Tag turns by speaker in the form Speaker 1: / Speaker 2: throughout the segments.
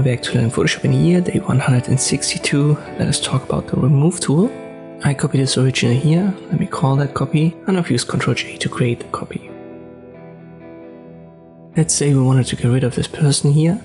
Speaker 1: Welcome back to Learning Photoshop in a Year, day 162. Let us talk about the Remove tool. I copy this original here. Let me call that copy, and I've used Ctrl-J to create the copy. Let's say we wanted to get rid of this person here.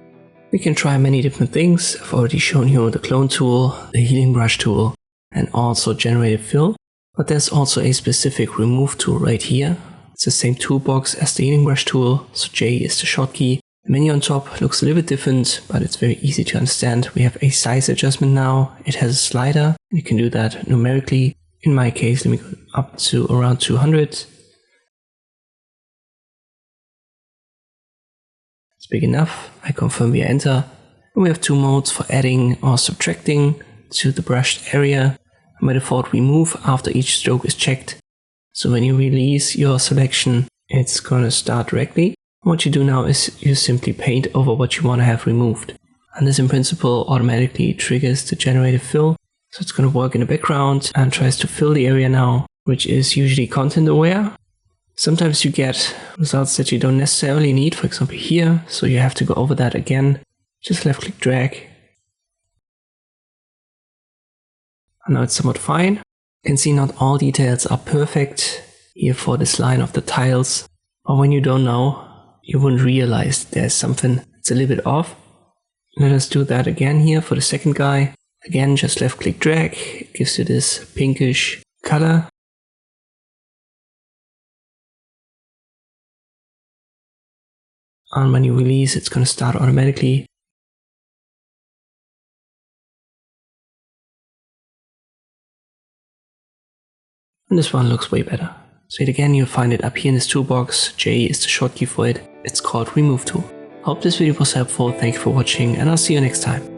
Speaker 1: We can try many different things. I've already shown you the clone tool, the healing brush tool, and also generated fill. But there's also a specific remove tool right here. It's the same toolbox as the healing brush tool, so J is the shortkey. The menu on top looks a little bit different, but it's very easy to understand. We have a size adjustment now. It has a slider. You can do that numerically. In my case, let me go up to around 200. It's big enough. I confirm via enter. And we have two modes for adding or subtracting to the brushed area. By default, we move after each stroke is checked. So when you release your selection, it's going to start directly. What you do now is you simply paint over what you want to have removed. And this in principle automatically triggers the generated fill. So it's going to work in the background and tries to fill the area now, which is usually content aware. Sometimes you get results that you don't necessarily need, for example here. So you have to go over that again. Just left click drag. And now it's somewhat fine. You can see not all details are perfect here for this line of the tiles. Or when you don't know, you wouldn't realize there's something that's a little bit off. Let us do that again here for the second guy. Again, just left click drag. It gives you this pinkish color. And when you release, it's going to start automatically. And this one looks way better. So again, you'll find it up here in this toolbox. J is the shortkey for it. It's called Remove Tool. Hope this video was helpful. Thank you for watching, and I'll see you next time.